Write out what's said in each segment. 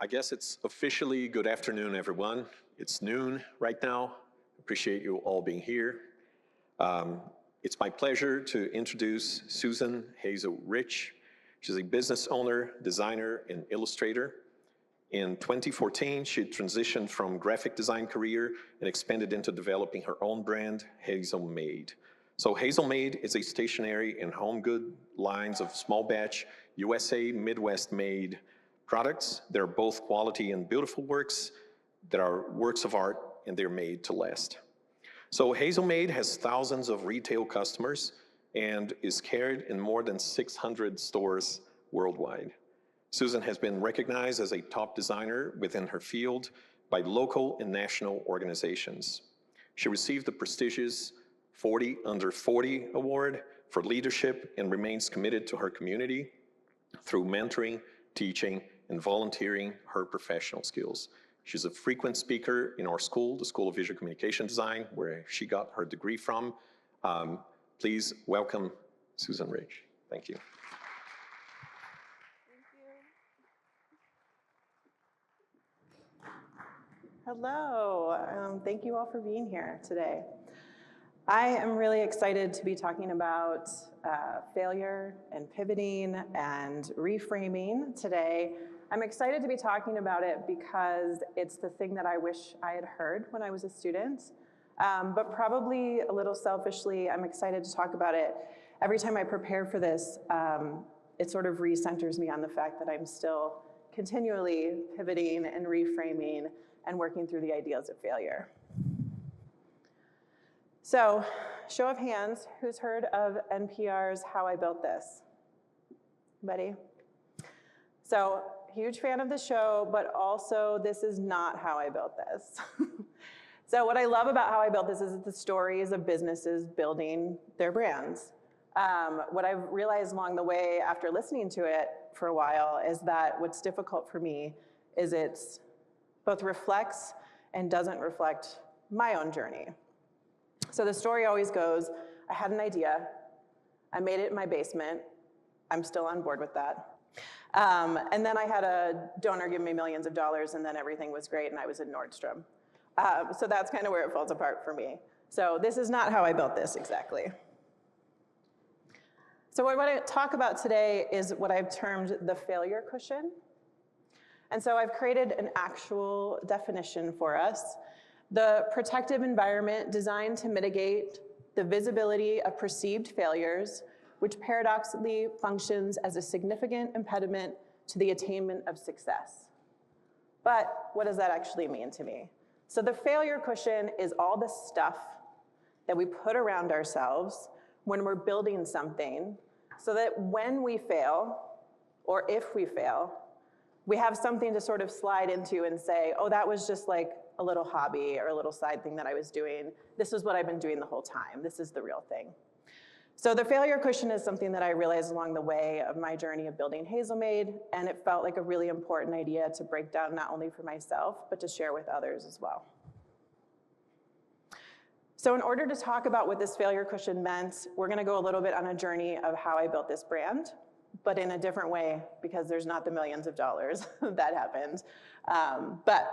I guess it's officially good afternoon, everyone. It's noon right now. Appreciate you all being here. Um, it's my pleasure to introduce Susan Hazel Rich. She's a business owner, designer, and illustrator. In 2014, she transitioned from graphic design career and expanded into developing her own brand, Hazelmade. So Hazelmade is a stationery and home good lines of small batch, USA Midwest made products that are both quality and beautiful works that are works of art and they're made to last. So Hazelmade has thousands of retail customers and is carried in more than 600 stores worldwide. Susan has been recognized as a top designer within her field by local and national organizations. She received the prestigious 40 Under 40 Award for leadership and remains committed to her community through mentoring, teaching, and volunteering her professional skills. She's a frequent speaker in our school, the School of Visual Communication Design, where she got her degree from. Please welcome Susan Rich. Thank you. Hello, thank you all for being here today. I am really excited to be talking about failure and pivoting and reframing today. I'm excited to be talking about it because it's the thing that I wish I had heard when I was a student, but probably a little selfishly, I'm excited to talk about it. Every time I prepare for this, it sort of recenters me on the fact that I'm still continually pivoting and reframing and working through the ideas of failure. So, show of hands, who's heard of NPR's How I Built This? Anybody? So, huge fan of the show, but also this is not how I built this. So what I love about How I Built This is the stories of businesses building their brands. What I've realized along the way after listening to it for a while is that what's difficult for me is it's both reflects and doesn't reflect my own journey. So the story always goes, I had an idea, I made it in my basement, I'm still on board with that. And then I had a donor give me millions of dollars and then everything was great and I was in Nordstrom. So that's kind of where it falls apart for me. So this is not how I built this exactly. So what I want to talk about today is what I've termed the failure cushion. And so I've created an actual definition for us. The protective environment designed to mitigate the visibility of perceived failures, which paradoxically functions as a significant impediment to the attainment of success. But what does that actually mean to me? So the failure cushion is all the stuff that we put around ourselves when we're building something so that when we fail, or if we fail, we have something to sort of slide into and say, oh, that was just like a little hobby or a little side thing that I was doing. This is what I've been doing the whole time. This is the real thing. So the failure cushion is something that I realized along the way of my journey of building Hazelmade, and it felt like a really important idea to break down not only for myself, but to share with others as well. So in order to talk about what this failure cushion meant, we're gonna go a little bit on a journey of how I built this brand, but in a different way because there's not the millions of dollars that happened. But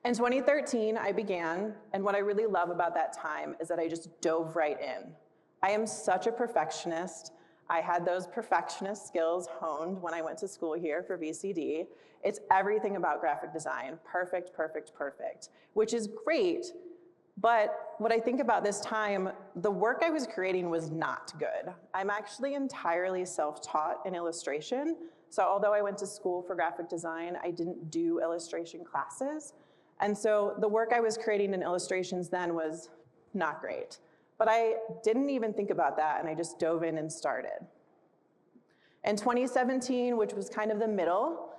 in 2013, I began, and what I really love about that time is that I just dove right in. I am such a perfectionist. I had those perfectionist skills honed when I went to school here for VCD. It's everything about graphic design, perfect, perfect, perfect, which is great. But what I think about this time, the work I was creating was not good. I'm actually entirely self-taught in illustration. So although I went to school for graphic design, I didn't do illustration classes. And so the work I was creating in illustrations then was not great. But I didn't even think about that, and I just dove in and started. In 2017, which was kind of the middle,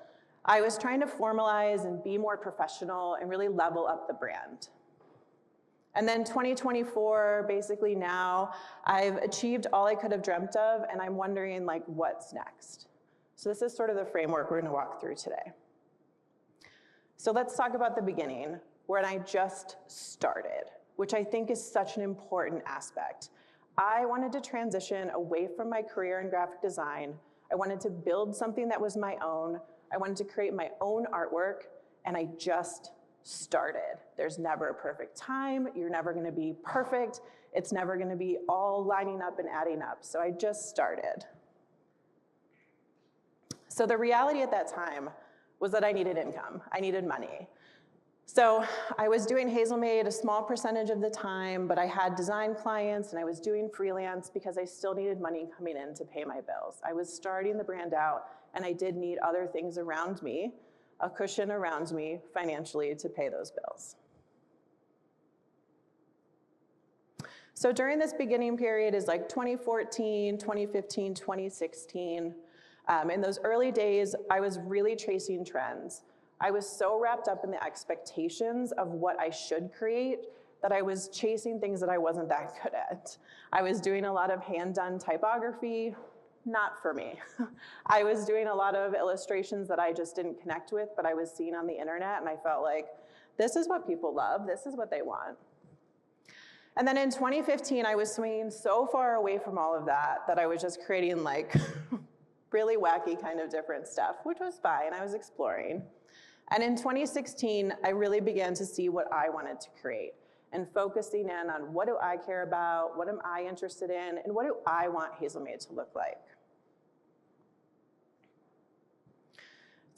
I was trying to formalize and be more professional and really level up the brand. And then 2024, basically now, I've achieved all I could have dreamt of, and I'm wondering, like, what's next? So this is sort of the framework we're gonna walk through today. So let's talk about the beginning, when I just started, which I think is such an important aspect. I wanted to transition away from my career in graphic design. I wanted to build something that was my own. I wanted to create my own artwork, and I just started. There's never a perfect time. You're never gonna be perfect. It's never gonna be all lining up and adding up. So I just started. So the reality at that time was that I needed income. I needed money. So I was doing Hazelmade a small percentage of the time, but I had design clients and I was doing freelance because I still needed money coming in to pay my bills. I was starting the brand out and I did need other things around me, a cushion around me financially to pay those bills. So during this beginning period is like 2014, 2015, 2016. In those early days, I was really chasing trends. I was so wrapped up in the expectations of what I should create that I was chasing things that I wasn't that good at. I was doing a lot of hand-done typography, not for me. I was doing a lot of illustrations that I just didn't connect with, but I was seeing on the internet, and I felt like, this is what people love, this is what they want. And then in 2015, I was swinging so far away from all of that that I was just creating like really wacky kind of different stuff, which was fine, I was exploring. And in 2016, I really began to see what I wanted to create and focusing in on what do I care about, what am I interested in, and what do I want Hazelmade to look like.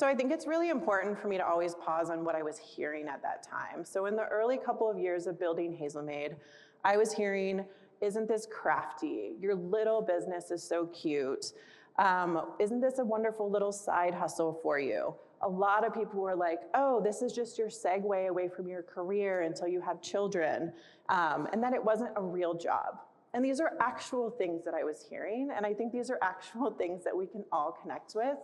So I think it's really important for me to always pause on what I was hearing at that time. So in the early couple of years of building Hazelmade, I was hearing, isn't this crafty? Your little business is so cute. Isn't this a wonderful little side hustle for you? A lot of people were like, oh, this is just your segue away from your career until you have children, and that it wasn't a real job. And these are actual things that I was hearing, and I think these are actual things that we can all connect with.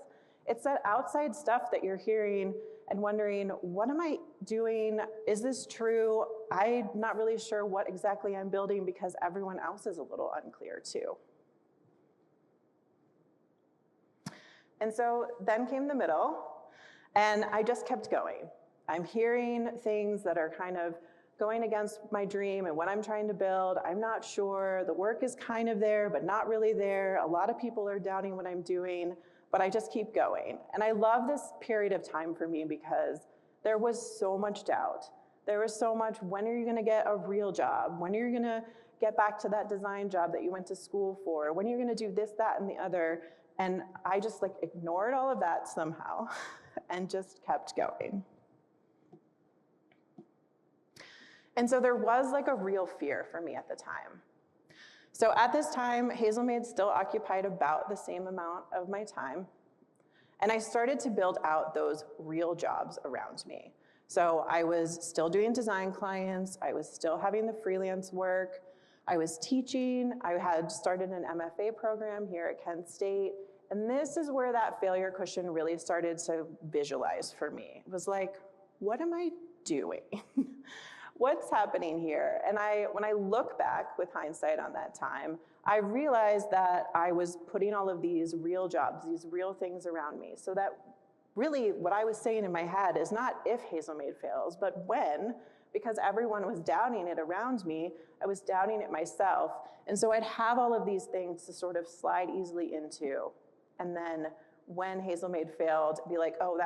It's that outside stuff that you're hearing and wondering, what am I doing? Is this true? I'm not really sure what exactly I'm building because everyone else is a little unclear too. And so then came the middle, and I just kept going. I'm hearing things that are kind of going against my dream and what I'm trying to build. I'm not sure. The work is kind of there, but not really there. A lot of people are doubting what I'm doing, but I just keep going. And I love this period of time for me because there was so much doubt. There was so much, when are you gonna get a real job? When are you gonna get back to that design job that you went to school for? When are you gonna do this, that, and the other? And I just like ignored all of that somehow and just kept going. And so there was like a real fear for me at the time. So at this time, Hazelmade still occupied about the same amount of my time. And I started to build out those real jobs around me. So I was still doing design clients, I was still having the freelance work, I was teaching, I had started an MFA program here at Kent State, and this is where that failure cushion really started to visualize for me. It was like, what am I doing? What's happening here? And when I look back with hindsight on that time, I realized that I was putting all of these real jobs, these real things around me, so that really what I was saying in my head is not if Hazelmade fails, but when, because everyone was doubting it around me, I was doubting it myself. And so I'd have all of these things to sort of slide easily into. And then when Hazelmade failed, be like, oh,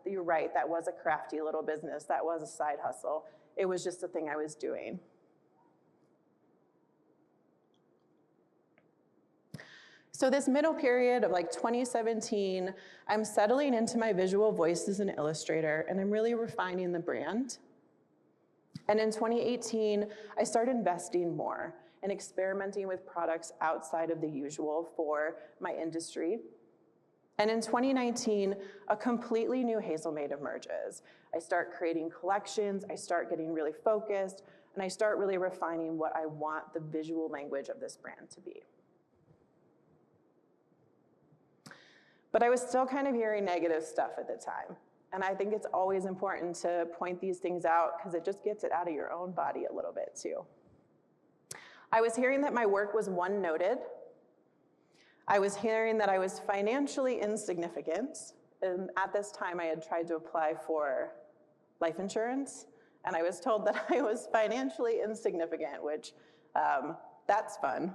you're right, that was a crafty little business, that was a side hustle. It was just a thing I was doing. So this middle period of like 2017, I'm settling into my visual voice as an illustrator, and I'm really refining the brand. And in 2018, I started investing more and experimenting with products outside of the usual for my industry. And in 2019, a completely new Hazelmade emerges. I start creating collections, I start getting really focused, and I start really refining what I want the visual language of this brand to be. But I was still kind of hearing negative stuff at the time. And I think it's always important to point these things out because it just gets it out of your own body a little bit too. I was hearing that my work was one-noted. I was hearing that I was financially insignificant. And at this time, I had tried to apply for life insurance. And I was told that I was financially insignificant, which that's fun.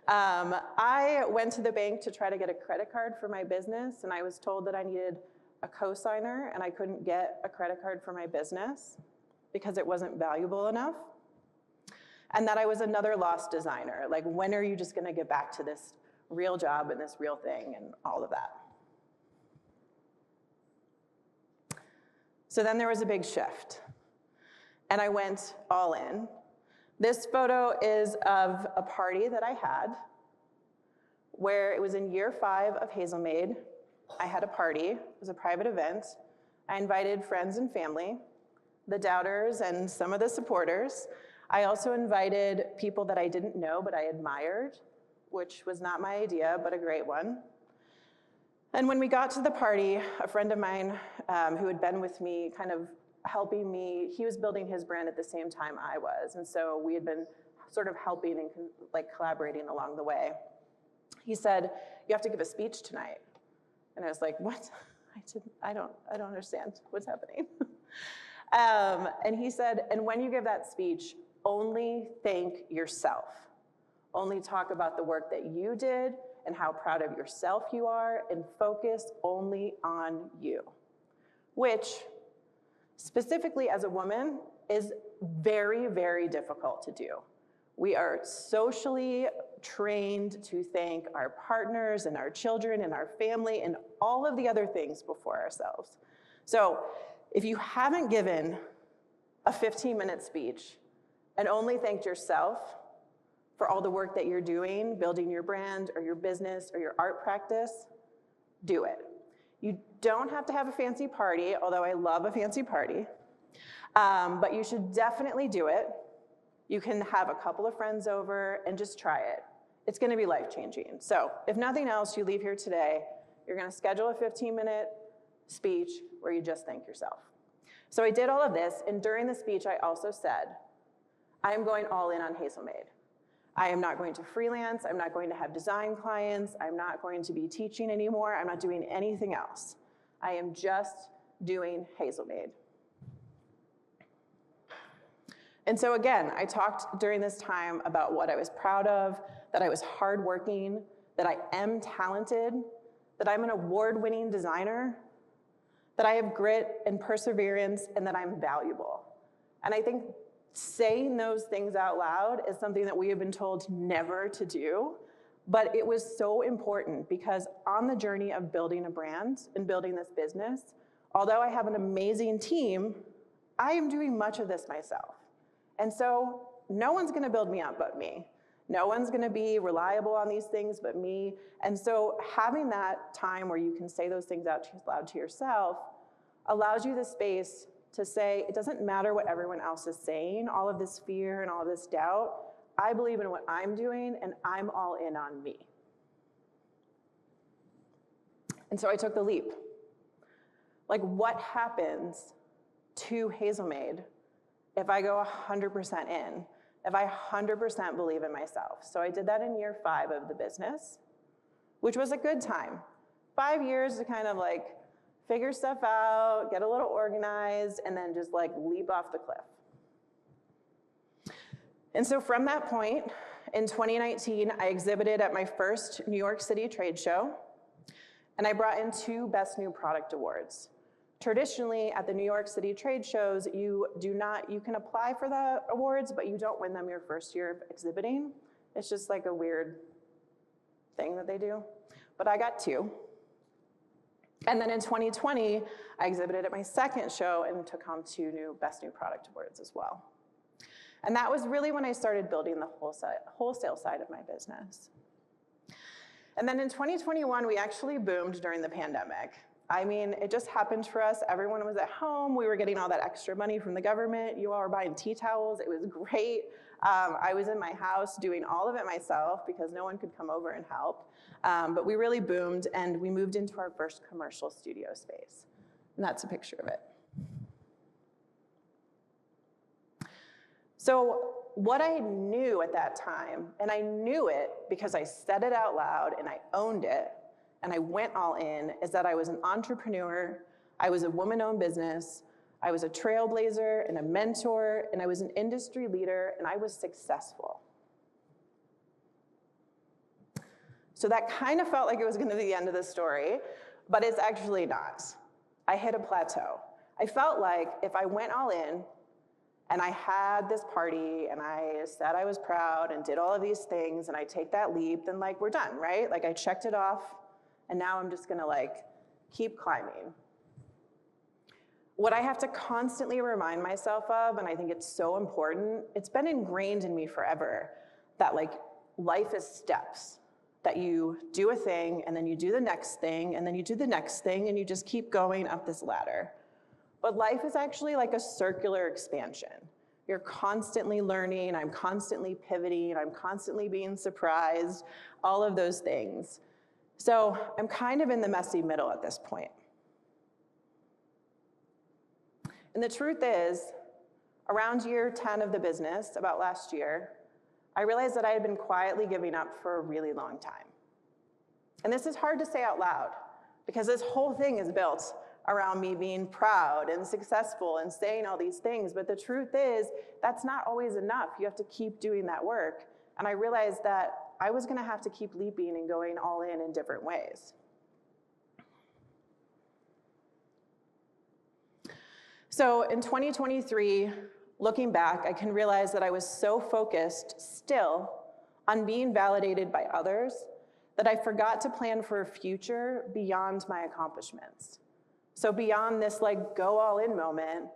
I went to the bank to try to get a credit card for my business, and I was told that I needed a cosigner, and I couldn't get a credit card for my business because it wasn't valuable enough, and that I was another lost designer. Like, when are you just gonna get back to this real job and this real thing and all of that? So then there was a big shift, and I went all in. This photo is of a party that I had where it was in year 5 of Hazelmade. I had a party, it was a private event. I invited friends and family, the doubters and some of the supporters. I also invited people that I didn't know but I admired, which was not my idea, but a great one. And when we got to the party, a friend of mine who had been with me, kind of helping me, he was building his brand at the same time I was, and so we had been sort of helping and like collaborating along the way. He said, "You have to give a speech tonight." And I was like, "What?" I don't understand what's happening. And he said, "And when you give that speech, only thank yourself. Only talk about the work that you did and how proud of yourself you are, and focus only on you." Which, specifically as a woman, is very, very difficult to do. We are socially trained to thank our partners and our children and our family and all of the other things before ourselves. So if you haven't given a 15-minute speech and only thanked yourself for all the work that you're doing, building your brand or your business or your art practice, do it. You don't have to have a fancy party, although I love a fancy party, but you should definitely do it. You can have a couple of friends over and just try it. It's gonna be life-changing. So if nothing else, you leave here today, you're gonna schedule a 15-minute speech where you just thank yourself. So I did all of this, and during the speech, I also said, I am going all in on Hazelmade. I am not going to freelance, I'm not going to have design clients, I'm not going to be teaching anymore, I'm not doing anything else. I am just doing Hazelmade. And so again, I talked during this time about what I was proud of, that I was hardworking, that I am talented, that I'm an award-winning designer, that I have grit and perseverance, and that I'm valuable. And I think saying those things out loud is something that we have been told never to do, but it was so important because on the journey of building a brand and building this business, although I have an amazing team, I am doing much of this myself. And so no one's gonna build me up but me. No one's gonna be reliable on these things but me. And so having that time where you can say those things out loud to yourself allows you the space to say, it doesn't matter what everyone else is saying, all of this fear and all of this doubt, I believe in what I'm doing and I'm all in on me. And so I took the leap. Like, what happens to Hazelmade if I go 100% in, if I 100% believe in myself? So I did that in year 5 of the business, which was a good time. 5 years to kind of like figure stuff out, get a little organized, and then just like leap off the cliff. And so from that point, in 2019, I exhibited at my first New York City trade show, and I brought in 2 Best New Product Awards. Traditionally, at the New York City trade shows, you can apply for the awards, but you don't win them your first year of exhibiting. It's just like a weird thing that they do. But I got 2. And then in 2020, I exhibited at my second show and took home 2 new Best New Product Awards as well. And that was really when I started building the wholesale side of my business. And then in 2021, we actually boomed during the pandemic. I mean, it just happened for us. Everyone was at home. We were getting all that extra money from the government. You all were buying tea towels. It was great. I was in my house doing all of it myself because no one could come over and help. But we really boomed, and we moved into our first commercial studio space. And that's a picture of it. So what I knew at that time, and I knew it because I said it out loud and I owned it, and I went all in, is that I was an entrepreneur, I was a woman-owned business, I was a trailblazer and a mentor, and I was an industry leader, and I was successful. So that kind of felt like it was going to be the end of the story, but it's actually not. I hit a plateau. I felt like if I went all in and I had this party and I said I was proud and did all of these things and I take that leap, then like we're done, right? Like I checked it off and now I'm just gonna like keep climbing. What I have to constantly remind myself of, and I think it's so important, it's been ingrained in me forever, that like life is steps, that you do a thing and then you do the next thing and then you do the next thing and you just keep going up this ladder. But life is actually like a circular expansion. You're constantly learning, I'm constantly pivoting, I'm constantly being surprised, all of those things. So I'm kind of in the messy middle at this point. And the truth is, around year 10 of the business, about last year, I realized that I had been quietly giving up for a really long time. And this is hard to say out loud, because this whole thing is built around me being proud and successful and saying all these things. But the truth is, that's not always enough. You have to keep doing that work. And I realized that I was gonna have to keep leaping and going all in different ways. So in 2023, looking back, I can realize that I was so focused still on being validated by others that I forgot to plan for a future beyond my accomplishments. So beyond this like go all in moment,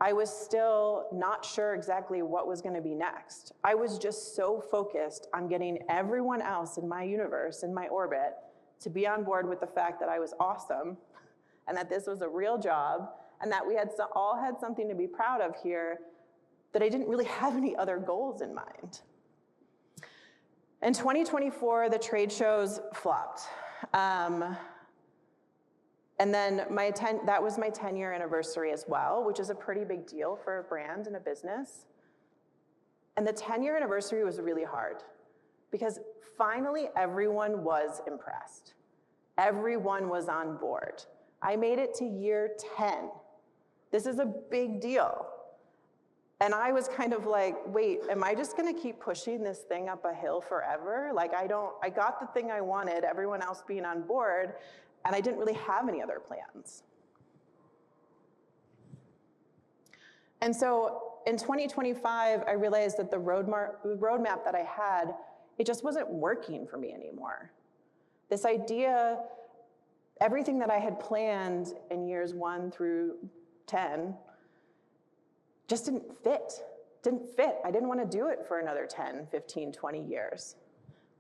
I was still not sure exactly what was gonna be next. I was just so focused on getting everyone else in my universe, in my orbit, to be on board with the fact that I was awesome and that this was a real job and that we all had something to be proud of here, that I didn't really have any other goals in mind. In 2024, the trade shows flopped. And then that was my 10-year anniversary as well, which is a pretty big deal for a brand and a business. And the 10-year anniversary was really hard because finally everyone was impressed. Everyone was on board. I made it to year 10. This is a big deal. And I was kind of like, wait, am I just gonna keep pushing this thing up a hill forever? Like I got the thing I wanted, everyone else being on board, and I didn't really have any other plans. And so in 2025, I realized that the roadmap that I had, it just wasn't working for me anymore. This idea, everything that I had planned in years 1 through 10, just didn't fit. I didn't want to do it for another 10, 15, 20 years.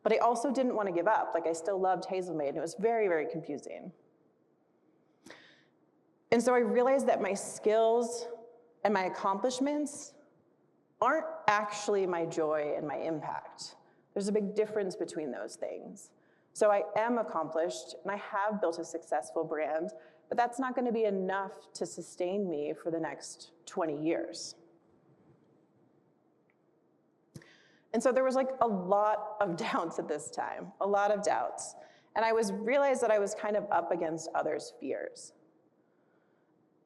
But I also didn't want to give up. Like I still loved Hazelmade, and it was very, very confusing. And so I realized that my skills and my accomplishments aren't actually my joy and my impact. There's a big difference between those things. So I am accomplished, and I have built a successful brand, but that's not going to be enough to sustain me for the next 20 years. And so there was like a lot of doubts at this time, a lot of doubts. And I realized that I was kind of up against others' fears.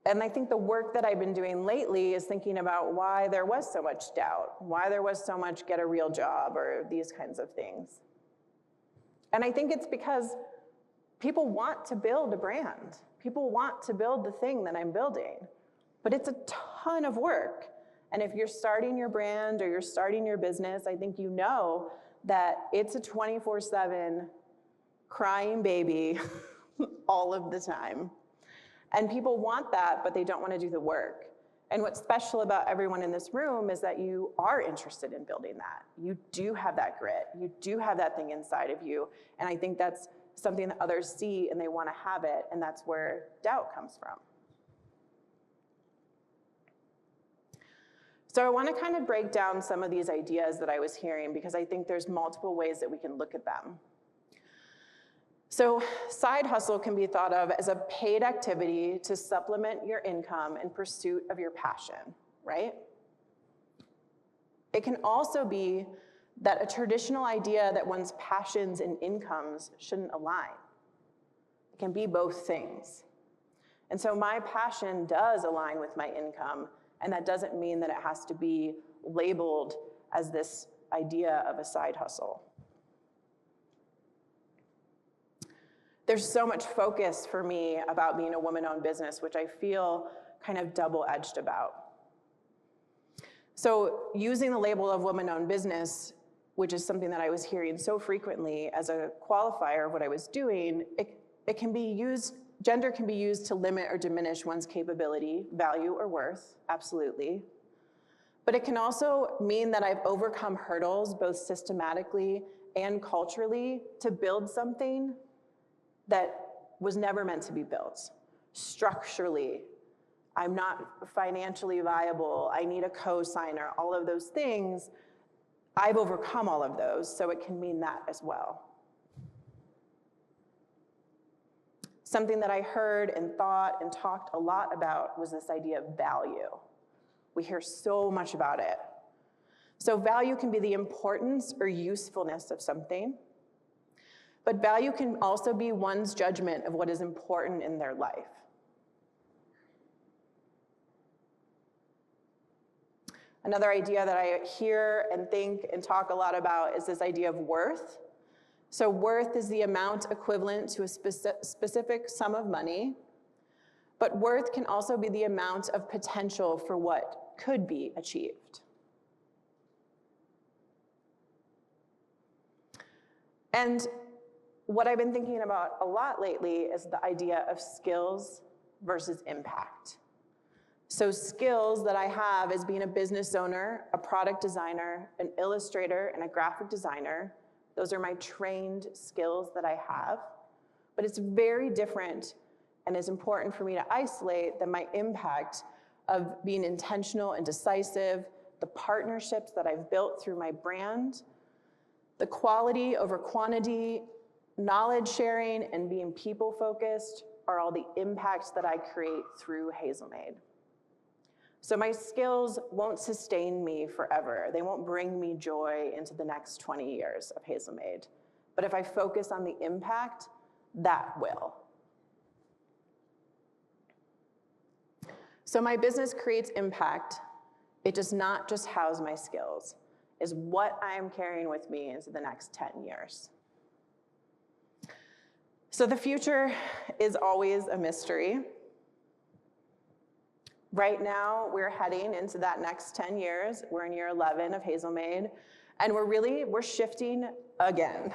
And I think the work that I've been doing lately is thinking about why there was so much doubt, why there was so much get a real job or these kinds of things. And I think it's because people want to build a brand. People want to build the thing that I'm building, but it's a ton of work. And if you're starting your brand or you're starting your business, I think you know that it's a 24/7 crying baby all of the time. And people want that, but they don't want to do the work. And what's special about everyone in this room is that you are interested in building that. You do have that grit. You do have that thing inside of you. And I think that's something that others see and they want to have it, and that's where doubt comes from. So I want to kind of break down some of these ideas that I was hearing because I think there's multiple ways that we can look at them. So side hustle can be thought of as a paid activity to supplement your income in pursuit of your passion, right? It can also be that a traditional idea that one's passions and incomes shouldn't align. It can be both things. And so my passion does align with my income, and that doesn't mean that it has to be labeled as this idea of a side hustle. there's so much focus for me about being a woman-owned business, which I feel kind of double-edged about. So using the label of woman-owned business, which is something that I was hearing so frequently as a qualifier of what I was doing, it can be used, gender can be used to limit or diminish one's capability, value, or worth, absolutely. But it can also mean that I've overcome hurdles, both systematically and culturally, to build something that was never meant to be built. Structurally, I'm not financially viable, I need a co-signer, all of those things. I've overcome all of those, so it can mean that as well. Something that I heard and thought and talked a lot about was this idea of value. We hear so much about it. So value can be the importance or usefulness of something, but value can also be one's judgment of what is important in their life. Another idea that I hear and think and talk a lot about is this idea of worth. So worth is the amount equivalent to a specific sum of money, but worth can also be the amount of potential for what could be achieved. And what I've been thinking about a lot lately is the idea of skills versus impact. So skills that I have as being a business owner, a product designer, an illustrator, and a graphic designer, those are my trained skills that I have. But it's very different and is important for me to isolate than my impact of being intentional and decisive, the partnerships that I've built through my brand, the quality over quantity, knowledge sharing, and being people-focused are all the impacts that I create through Hazelmade. So my skills won't sustain me forever. They won't bring me joy into the next 20 years of Hazelmade. But if I focus on the impact, that will. So my business creates impact. It does not just house my skills, is what I am carrying with me into the next 10 years. So the future is always a mystery. Right now, we're heading into that next 10 years. We're in year 11 of Hazelmade, and we're shifting again.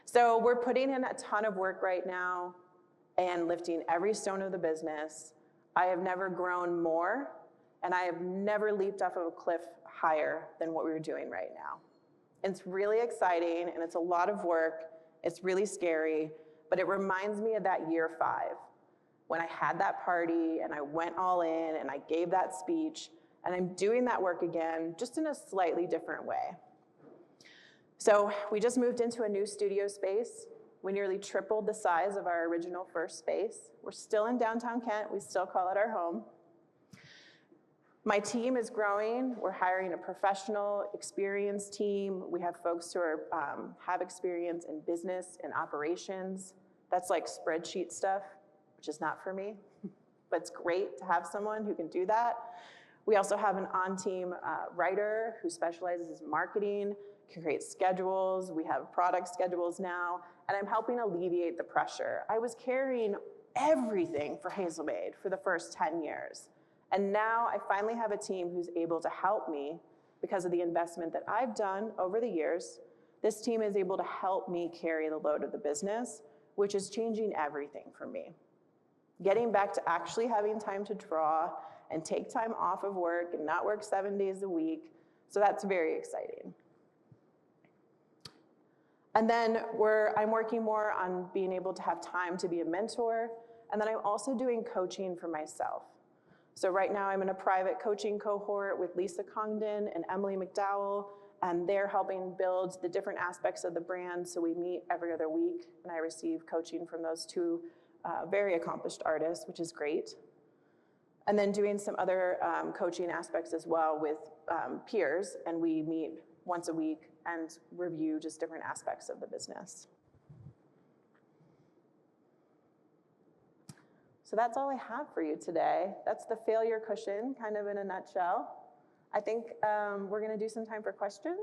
So we're putting in a ton of work right now and lifting every stone of the business. I have never grown more, and I have never leaped off of a cliff higher than what we're doing right now. It's really exciting, and it's a lot of work. It's really scary, but it reminds me of that year 5, when I had that party, and I went all in, and I gave that speech, and I'm doing that work again, just in a slightly different way. So we just moved into a new studio space. We nearly tripled the size of our original first space. We're still in downtown Kent. We still call it our home. My team is growing. We're hiring a professional, experienced team. We have folks who have experience in business and operations. That's like spreadsheet stuff, which is not for me, but it's great to have someone who can do that. We also have an on-team writer who specializes in marketing, can create schedules. We have product schedules now, and I'm helping alleviate the pressure. I was carrying everything for Hazelmade for the first 10 years. And now I finally have a team who's able to help me because of the investment that I've done over the years. This team is able to help me carry the load of the business, which is changing everything for me. Getting back to actually having time to draw and take time off of work and not work 7 days a week. So that's very exciting. And then I'm working more on being able to have time to be a mentor. And then I'm also doing coaching for myself. So right now I'm in a private coaching cohort with Lisa Congdon and Emily McDowell, and they're helping build the different aspects of the brand. So we meet every other week, and I receive coaching from those two very accomplished artists, which is great. And then doing some other coaching aspects as well with peers, and we meet once a week and review just different aspects of the business. So that's all I have for you today. That's the failure cushion, kind of in a nutshell. I think we're gonna do some time for questions.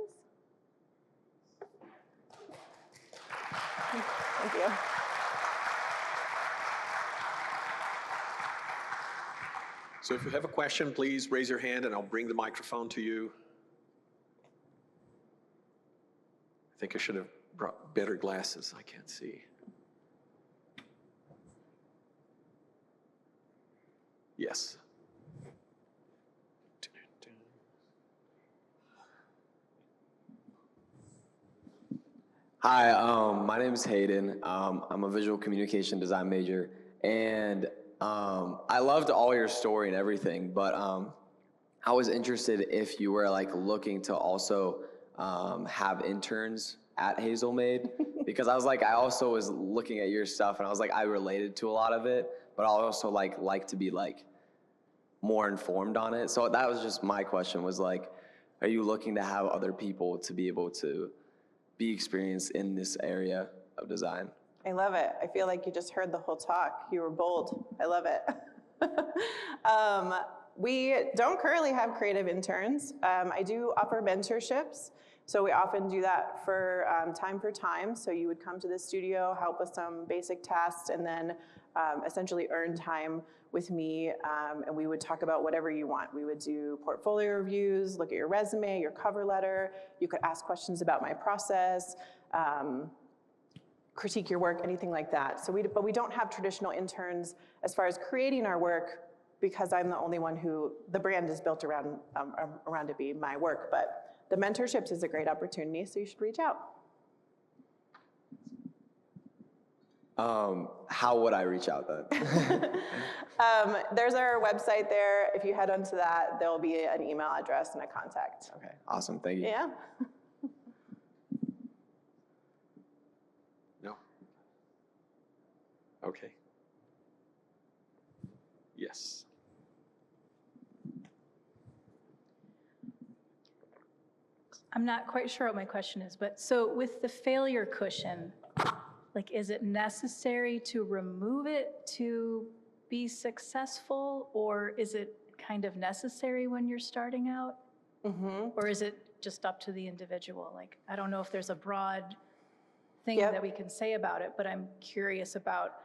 Thank you. So if you have a question, please raise your hand and I'll bring the microphone to you. I think I should have brought better glasses. I can't see. Yes. Hi, my name is Hayden. I'm a visual communication design major, and I loved all your story and everything, but I was interested if you were like looking to also have interns at Hazelmade, because I was like, I also was looking at your stuff, and I was like, I related to a lot of it, but I also like to be like more informed on it. So that was just my question, was like, are you looking to have other people to be able to be experienced in this area of design? I love it. I feel like you just heard the whole talk. You were bold. I love it. We don't currently have creative interns. I do offer mentorships. So we often do that for time. So you would come to the studio, help with some basic tasks, and then essentially earn time with me, and we would talk about whatever you want. We would do portfolio reviews, look at your resume, your cover letter. You could ask questions about my process, critique your work, anything like that. But we don't have traditional interns as far as creating our work, because I'm the only one who, the brand is built around to be my work. But the mentorships is a great opportunity, so you should reach out. How would I reach out then? There's our website there. If you head onto that, there'll be an email address and a contact. Okay, awesome, thank you. Yeah. No? Okay. Yes. I'm not quite sure what my question is, but so with the failure cushion, like, is it necessary to remove it to be successful, or is it kind of necessary when you're starting out? Mm-hmm. Or is it just up to the individual? Like, I don't know if there's a broad thing that we can say about it, but I'm curious about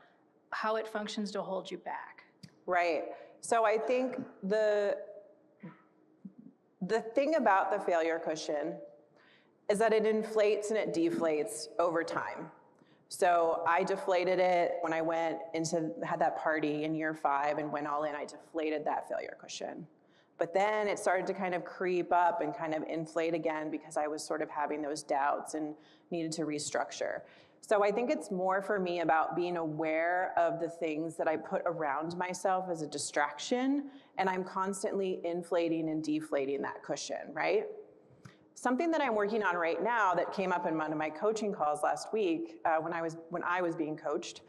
how it functions to hold you back. Right. So I think the thing about the failure cushion is that it inflates and it deflates over time. So I deflated it when I had that party in year 5 and went all in. I deflated that failure cushion. But then it started to kind of creep up and kind of inflate again, because I was sort of having those doubts and needed to restructure. So I think it's more for me about being aware of the things that I put around myself as a distraction, and I'm constantly inflating and deflating that cushion, right? Something that I'm working on right now that came up in one of my coaching calls last week when I was being coached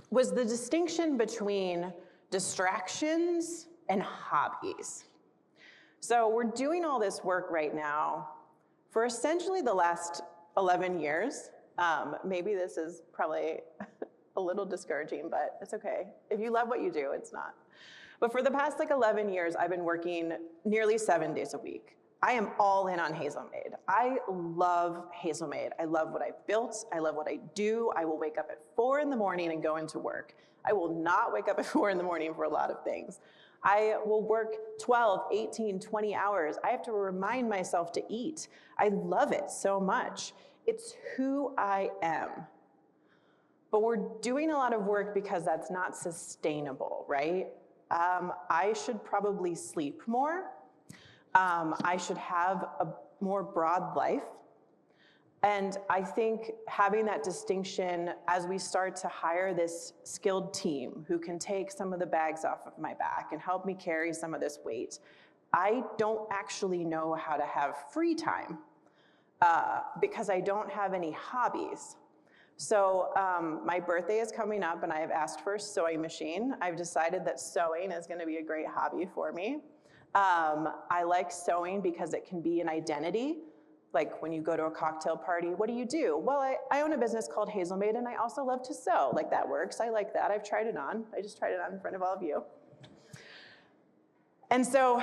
was the distinction between distractions and hobbies. So we're doing all this work right now for essentially the last 11 years. Maybe this is probably a little discouraging, but it's okay. If you love what you do, it's not. But for the past 11 years, I've been working nearly 7 days a week. I am all in on Hazelmade. I love Hazelmade. I love what I've built. I love what I do. I will wake up at 4 in the morning and go into work. I will not wake up at 4 in the morning for a lot of things. I will work 12, 18, 20 hours. I have to remind myself to eat. I love it so much. It's who I am. But we're doing a lot of work because that's not sustainable, right? I should probably sleep more. I should have a more broad life. And I think having that distinction as we start to hire this skilled team who can take some of the bags off of my back and help me carry some of this weight, I don't actually know how to have free time because I don't have any hobbies. So my birthday is coming up and I have asked for a sewing machine. I've decided that sewing is going to be a great hobby for me. I like sewing because it can be an identity. Like when you go to a cocktail party, what do you do? Well, I own a business called Hazelmade and I also love to sew. Like that works. I like that. I've tried it on. I just tried it on in front of all of you. And so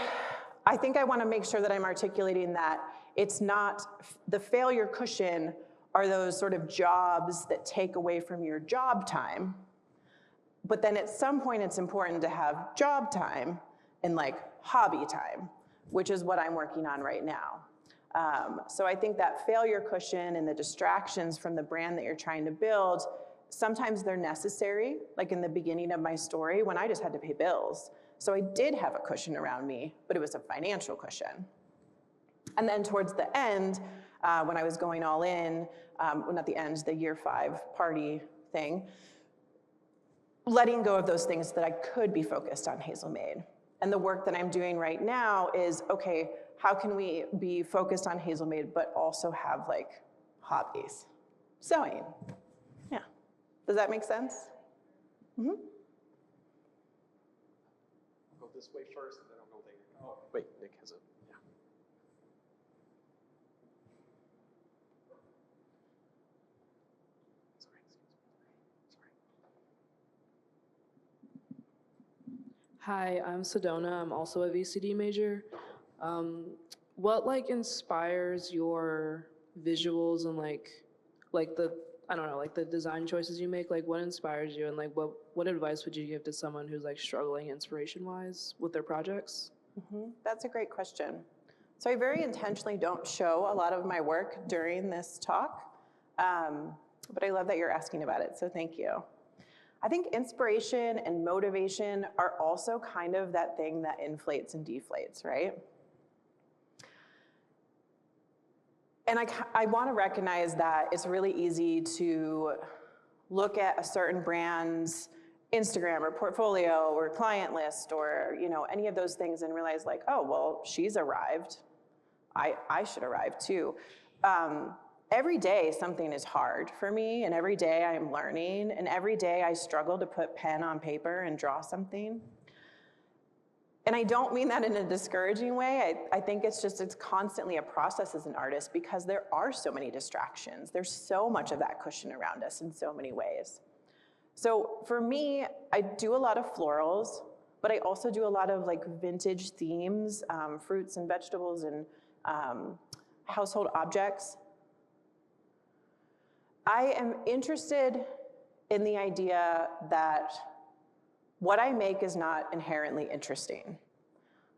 I think I want to make sure that I'm articulating that it's not the failure cushion are those sort of jobs that take away from your job time. But then at some point it's important to have job time and like hobby time, which is what I'm working on right now. So I think that failure cushion and the distractions from the brand that you're trying to build, sometimes they're necessary, like in the beginning of my story when I just had to pay bills. So I did have a cushion around me, but it was a financial cushion. And then towards the end, when I was going all in, well, not the end, the year 5 party thing, letting go of those things that I could be focused on Hazelmade. And the work that I'm doing right now is, okay, how can we be focused on Hazelmade but also have like hobbies? Sewing, yeah. Does that make sense? Mm-hmm. I'll go this way first and then I'll go there. Oh, wait, Nick has a, yeah. Sorry, excuse me. Hi, I'm Sedona. I'm also a VCD major. What like inspires your visuals and like the, I don't know, like the design choices you make? Like what inspires you, and like what advice would you give to someone who's like struggling inspiration-wise with their projects? Mm-hmm. That's a great question. So I very intentionally don't show a lot of my work during this talk, but I love that you're asking about it, so thank you. I think inspiration and motivation are also kind of that thing that inflates and deflates, right? And I want to recognize that it's really easy to look at a certain brand's Instagram or portfolio or client list or any of those things and realize like, oh, well, she's arrived. I should arrive too. Every day something is hard for me, and every day I'm learning, and every day I struggle to put pen on paper and draw something. And I don't mean that in a discouraging way. I think it's constantly a process as an artist because there are so many distractions. There's so much of that cushion around us in so many ways. So for me, I do a lot of florals, but I also do a lot of like vintage themes, fruits and vegetables and household objects. I am interested in the idea that what I make is not inherently interesting.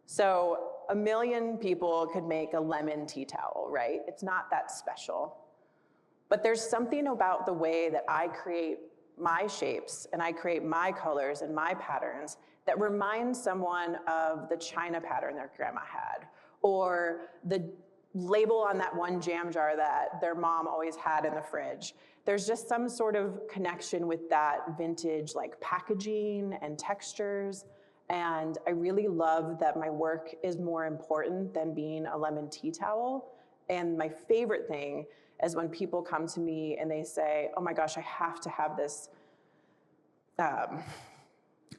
So a million people could make a lemon tea towel, right? It's not that special. But there's something about the way that I create my shapes and I create my colors and my patterns that remind someone of the china pattern their grandma had, or the label on that one jam jar that their mom always had in the fridge. There's just some sort of connection with that vintage like packaging and textures. And I really love that my work is more important than being a lemon tea towel. And my favorite thing is when people come to me and they say, oh my gosh, I have to have this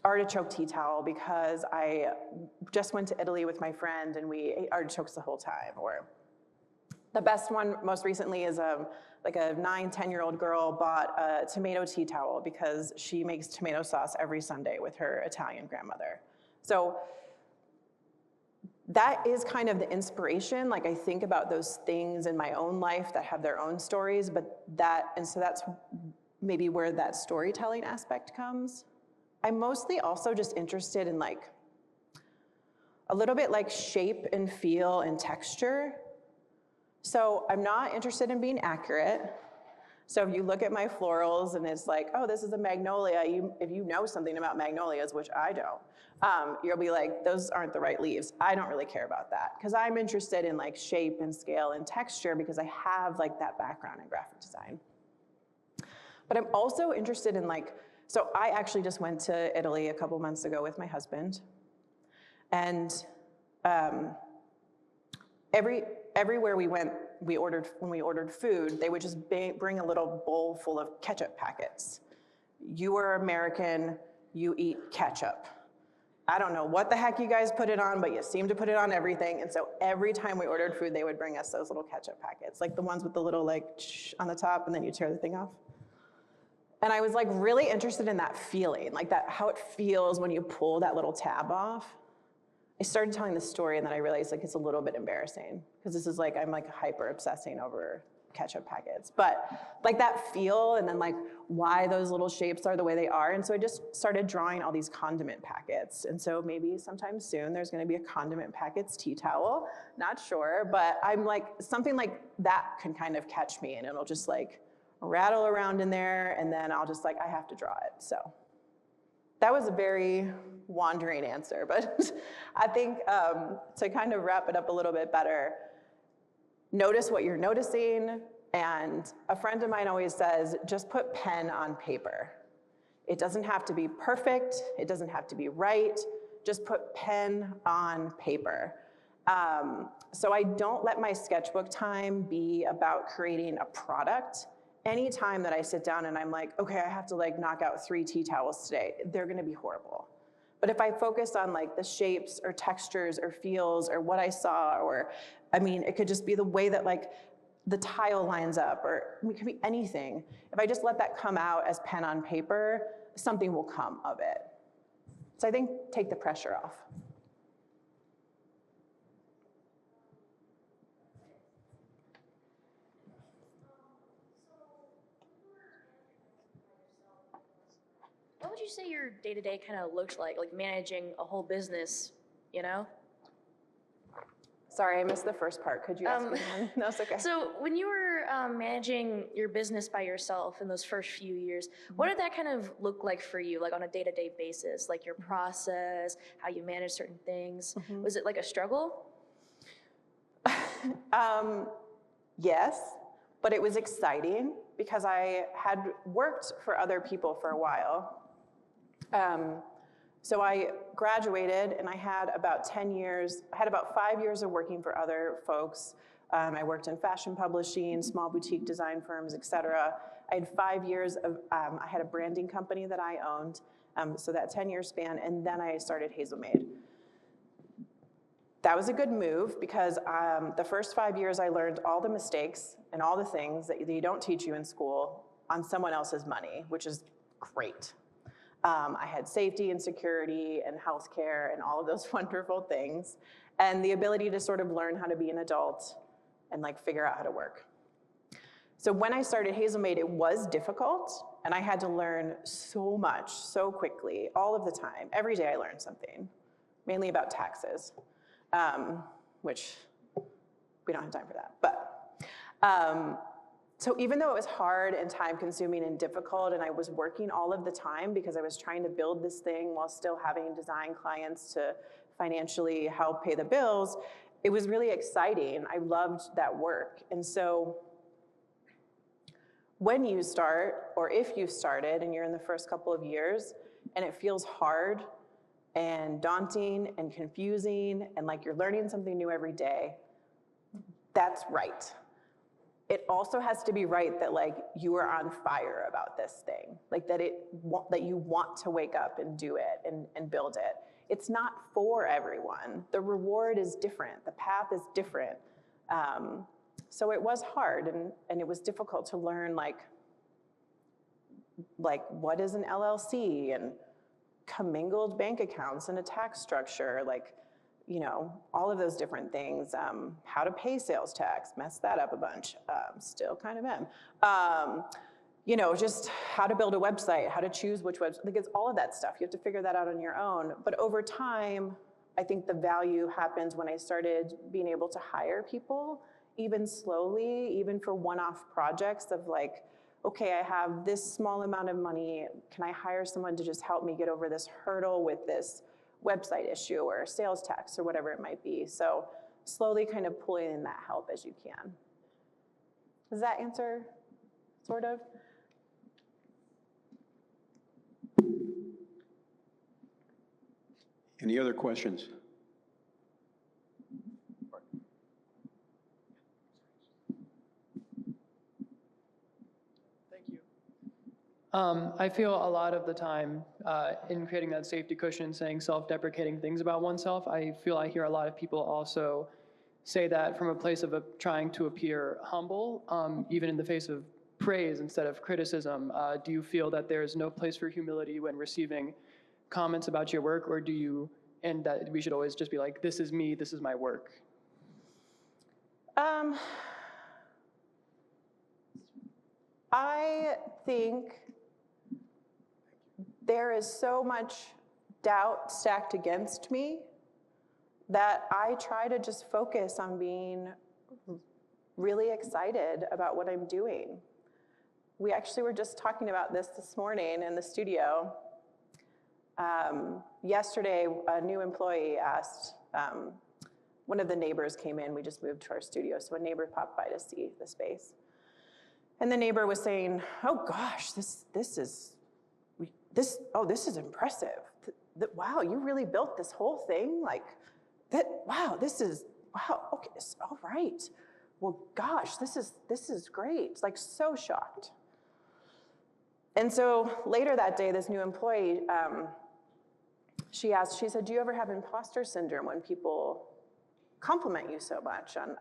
artichoke tea towel because I just went to Italy with my friend and we ate artichokes the whole time. Or the best one most recently is like a 9-10-year-old girl bought a tomato tea towel because she makes tomato sauce every Sunday with her Italian grandmother. So that is kind of the inspiration. Like I think about those things in my own life that have their own stories, so that's maybe where that storytelling aspect comes. I'm mostly also just interested in like a little bit like shape and feel and texture. So I'm not interested in being accurate. So if you look at my florals and it's like, oh, this is a magnolia, if you know something about magnolias, which I don't, you'll be like, those aren't the right leaves. I don't really care about that because I'm interested in like shape and scale and texture because I have like that background in graphic design. But I'm also interested in like, so I actually just went to Italy a couple months ago with my husband. And everywhere we went, when we ordered food, they would just bring a little bowl full of ketchup packets. You are American, you eat ketchup. I don't know what the heck you guys put it on, but you seem to put it on everything. And so every time we ordered food, they would bring us those little ketchup packets, like the ones with the little like on the top and then you tear the thing off. And I was like really interested in that feeling, like that, how it feels when you pull that little tab off. I started telling the story and then I realized like it's a little bit embarrassing because this is like, I'm like hyper obsessing over ketchup packets, but like that feel and then like why those little shapes are the way they are. And so I just started drawing all these condiment packets. And so maybe sometime soon there's gonna be a condiment packets tea towel, not sure, but I'm like, something like that can kind of catch me and it'll just like rattle around in there and then I'll just like, I have to draw it, so. That was a very wandering answer, but I think to kind of wrap it up a little bit better, notice what you're noticing, and a friend of mine always says, just put pen on paper. It doesn't have to be perfect, it doesn't have to be right, just put pen on paper. So I don't let my sketchbook time be about creating a product. Any time that I sit down and I'm like, okay, I have to like knock out 3 tea towels today, they're gonna be horrible. But if I focus on like the shapes or textures or feels or what I saw, or, I mean, it could just be the way that like the tile lines up, or it could be anything. If I just let that come out as pen on paper, something will come of it. So I think take the pressure off. What would you say your day-to-day kind of looked like managing a whole business, you know? Sorry, I missed the first part. Could you ask me again? No, it's okay. So when you were managing your business by yourself in those first few years, what did that kind of look like for you, like on a day-to-day basis, like your process, how you manage certain things? Was it like a struggle? Yes, but it was exciting because I had worked for other people for a while. So I graduated and I had about 10 years, I had about 5 years of working for other folks. I worked in fashion publishing, small boutique design firms, et cetera. I had 5 years of, I had a branding company that I owned, so that 10-year span, and then I started Hazelmade. That was a good move because the first 5 years I learned all the mistakes and all the things that you don't teach you in school on someone else's money, which is great. I had safety and security and healthcare and all of those wonderful things, and the ability to sort of learn how to be an adult and like figure out how to work. So when I started Hazelmade, it was difficult, and I had to learn so much, so quickly, all of the time. Every day I learned something, mainly about taxes, which we don't have time for that. But so even though it was hard and time-consuming and difficult, and I was working all of the time because I was trying to build this thing while still having design clients to financially help pay the bills, it was really exciting. I loved that work. And so when you start, or if you started and you're in the first couple of years, and it feels hard and daunting and confusing, and like you're learning something new every day, that's right. It also has to be right that like you are on fire about this thing, like that you want to wake up and do it and build it. It's not for everyone. The reward is different. The path is different. So it was hard and it was difficult to learn like what is an LLC and commingled bank accounts and a tax structure, like, you know, all of those different things. How to pay sales tax, messed that up a bunch, still kind of am. You know, just how to build a website, how to choose which website, like it's all of that stuff. You have to figure that out on your own. But over time, I think the value happens when I started being able to hire people, even slowly, even for one-off projects of like, okay, I have this small amount of money, can I hire someone to just help me get over this hurdle with this website issue or sales tax or whatever it might be. So slowly kind of pulling in that help as you can. Does that answer, sort of? Any other questions? Thank you. I feel a lot of the time in creating that safety cushion and saying self-deprecating things about oneself, I feel I hear a lot of people also say that from a place of trying to appear humble, even in the face of praise instead of criticism. Do you feel that there's no place for humility when receiving comments about your work, or do you, and that we should always just be like, this is me, this is my work? I think there is so much doubt stacked against me that I try to just focus on being really excited about what I'm doing. We actually were just talking about this morning in the studio. Yesterday, a new employee asked, one of the neighbors came in, we just moved to our studio, so a neighbor popped by to see the space. And the neighbor was saying, oh gosh, this is impressive. Wow, you really built this whole thing? Like, wow, okay, all right. Well, gosh, this is great. Like, so shocked. And so later that day, this new employee, she said, do you ever have imposter syndrome when people compliment you so much on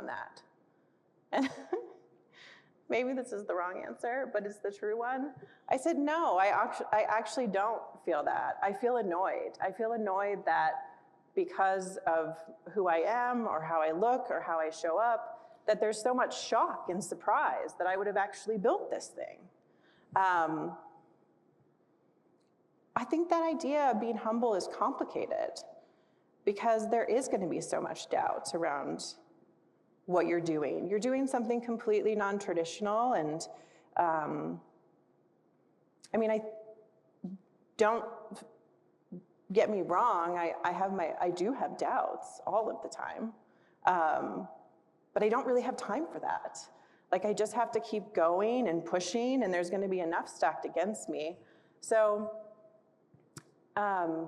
that? And maybe this is the wrong answer, but it's the true one. I said, no, I actually don't feel that. I feel annoyed. I feel annoyed that because of who I am or how I look or how I show up, that there's so much shock and surprise that I would have actually built this thing. I think that idea of being humble is complicated because there is going to be so much doubt around what you're doing. You're doing something completely non-traditional, and I don't get me wrong. I do have doubts all of the time, but I don't really have time for that. Like, I just have to keep going and pushing, and there's going to be enough stacked against me. So I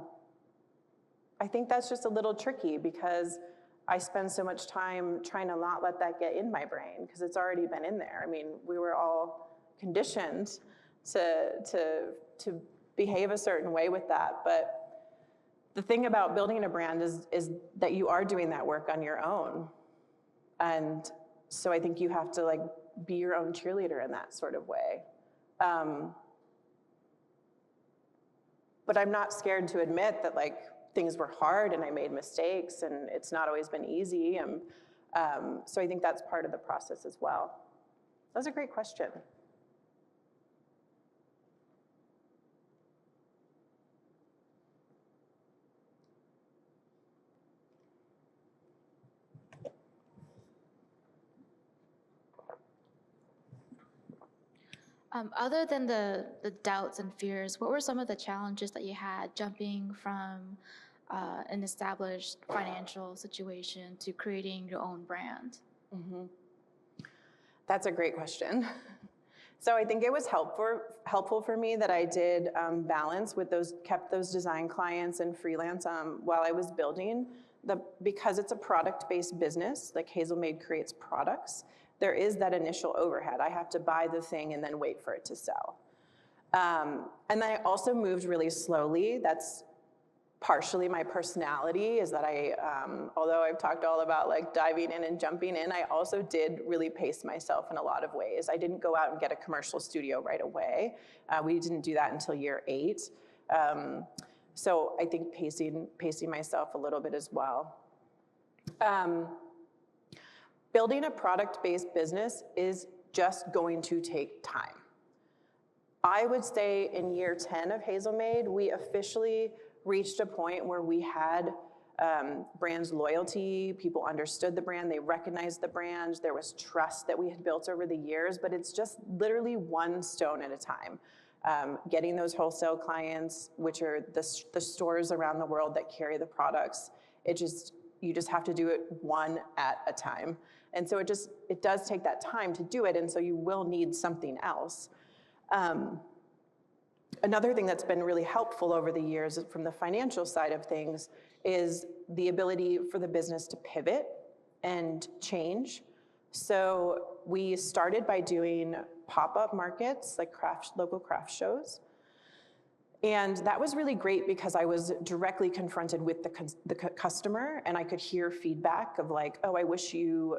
think that's just a little tricky because I spend so much time trying to not let that get in my brain because it's already been in there. I mean, we were all conditioned to behave a certain way with that. But the thing about building a brand is that you are doing that work on your own. And so I think you have to like be your own cheerleader in that sort of way. But I'm not scared to admit that like things were hard and I made mistakes and it's not always been easy. So I think that's part of the process as well. That was a great question. Other than the doubts and fears, what were some of the challenges that you had jumping from an established financial situation to creating your own brand? Mm-hmm. That's a great question. So I think it was helpful for me that I did balance with kept those design clients and freelance while I was building. Because it's a product-based business, like Hazelmade creates products, there is that initial overhead. I have to buy the thing and then wait for it to sell. And then I also moved really slowly. That's partially my personality, is that although I've talked all about like diving in and jumping in, I also did really pace myself in a lot of ways. I didn't go out and get a commercial studio right away. We didn't do that until year 8. So I think pacing myself a little bit as well. Building a product-based business is just going to take time. I would say in year 10 of Hazelmade, we officially reached a point where we had brand loyalty. People understood the brand, they recognized the brand, there was trust that we had built over the years, but it's just literally one stone at a time. Getting those wholesale clients, which are the stores around the world that carry the products, you just have to do it one at a time. And so it does take that time to do it, and so you will need something else. Another thing that's been really helpful over the years from the financial side of things is the ability for the business to pivot and change. So we started by doing pop-up markets, like local craft shows. And that was really great because I was directly confronted with the customer, and I could hear feedback of like, oh, I wish you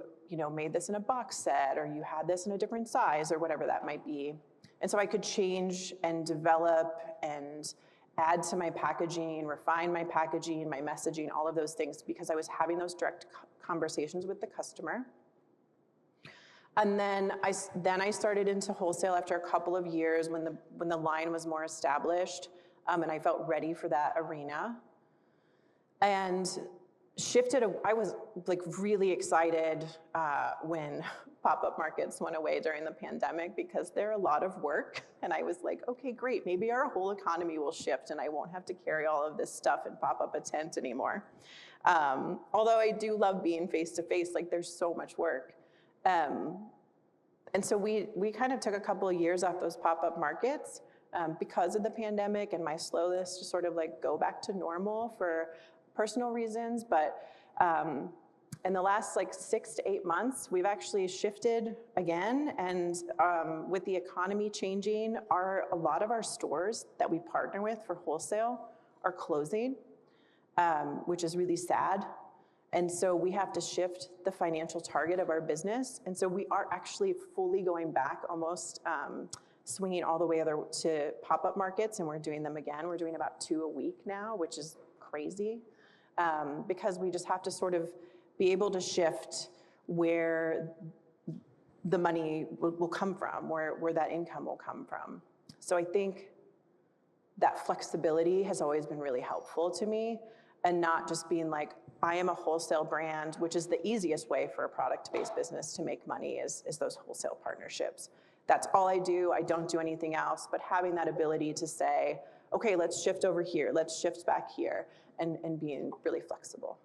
made this in a box set, or you had this in a different size, or whatever that might be. And so I could change and develop and add to my packaging, refine my packaging, my messaging, all of those things, because I was having those direct conversations with the customer. And then I started into wholesale after a couple of years when the line was more established, and I felt ready for that arena. And I was like really excited when pop-up markets went away during the pandemic because they're a lot of work. And I was like, okay, great, maybe our whole economy will shift and I won't have to carry all of this stuff and pop up a tent anymore. Although I do love being face-to-face, like there's so much work. And so we kind of took a couple of years off those pop-up markets because of the pandemic and my slowness to sort of like go back to normal for personal reasons. But in the last like 6 to 8 months, we've actually shifted again. And with the economy changing, a lot of our stores that we partner with for wholesale are closing, which is really sad. And so we have to shift the financial target of our business. And so we are actually fully going back, almost swinging all the way to pop-up markets, and we're doing them again. We're doing about 2 a week now, which is crazy, because we just have to sort of be able to shift where the money will come from, where that income will come from. So I think that flexibility has always been really helpful to me, and not just being like, I am a wholesale brand, which is the easiest way for a product-based business to make money is those wholesale partnerships. That's all I do. I don't do anything else, but having that ability to say, okay, let's shift over here, let's shift back here, and being really flexible.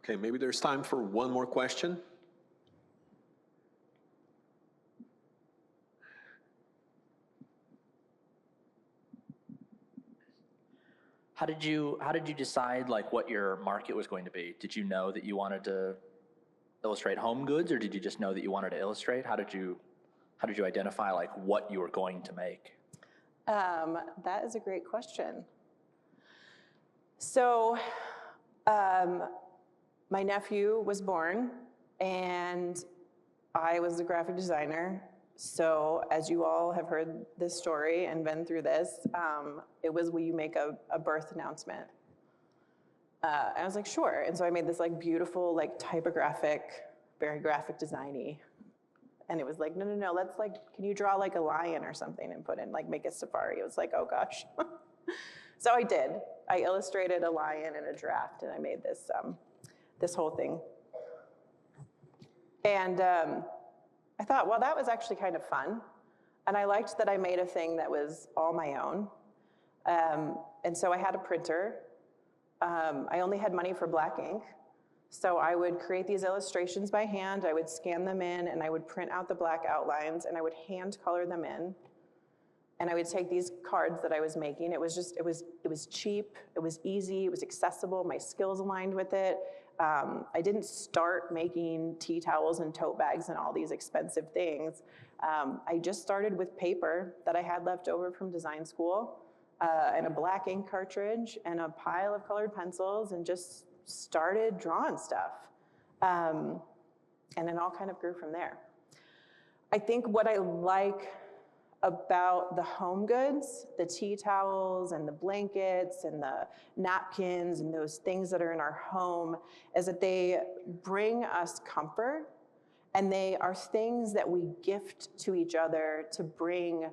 Okay, maybe there's time for one more question. How did you decide like what your market was going to be? Did you know that you wanted to illustrate home goods, or did you just know that you wanted to illustrate? How did you identify like what you were going to make? That is a great question. So my nephew was born, and I was a graphic designer. So as you all have heard this story and been through this, it was, will you make a birth announcement? And I was like, sure. And so I made this like beautiful, like typographic, very graphic designy. And it was like, no, let's like, can you draw like a lion or something and put in, like make a safari? It was like, oh gosh. So I did. I illustrated a lion and a giraffe, and I made this, this whole thing. And I thought, well, that was actually kind of fun. And I liked that I made a thing that was all my own. And so I had a printer. I only had money for black ink. So I would create these illustrations by hand. I would scan them in, and I would print out the black outlines, and I would hand color them in. And I would take these cards that I was making. It was cheap, it was easy, it was accessible, my skills aligned with it. I didn't start making tea towels and tote bags and all these expensive things. I just started with paper that I had left over from design school, and a black ink cartridge and a pile of colored pencils, and just started drawing stuff. And it all kind of grew from there. I think what I like about the home goods, the tea towels and the blankets and the napkins and those things that are in our home, is that they bring us comfort, and they are things that we gift to each other to bring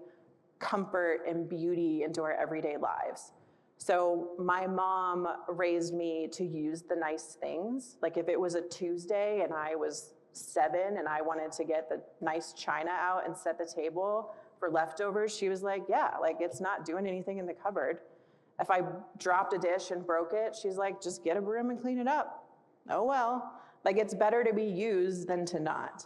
comfort and beauty into our everyday lives. So my mom raised me to use the nice things. Like if it was a Tuesday and I was 7 and I wanted to get the nice china out and set the table for leftovers, she was like, yeah, like it's not doing anything in the cupboard. If I dropped a dish and broke it, she's like, just get a broom and clean it up. Oh well, like it's better to be used than to not.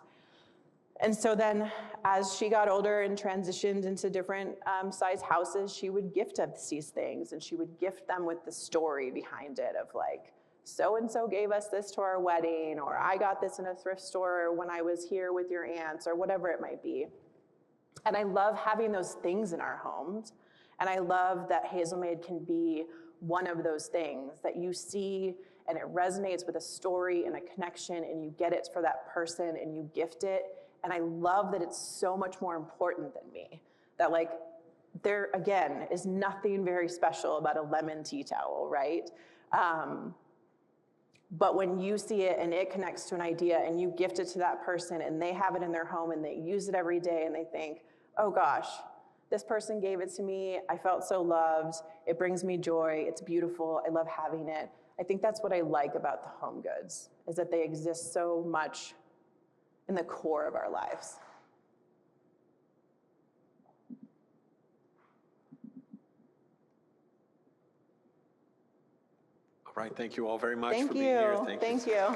And so then as she got older and transitioned into different size houses, she would gift us these things, and she would gift them with the story behind it of like, so-and-so gave us this to our wedding, or I got this in a thrift store when I was here with your aunts, or whatever it might be. And I love having those things in our homes. And I love that Hazelmade can be one of those things that you see and it resonates with a story and a connection, and you get it for that person and you gift it. And I love that it's so much more important than me. That like, there again is nothing very special about a lemon tea towel, right? But when you see it and it connects to an idea and you gift it to that person and they have it in their home and they use it every day and they think, oh gosh, this person gave it to me, I felt so loved, it brings me joy, it's beautiful, I love having it. I think that's what I like about the home goods, is that they exist so much in the core of our lives. All right, thank you all very much Thank for being here. you. Thank you.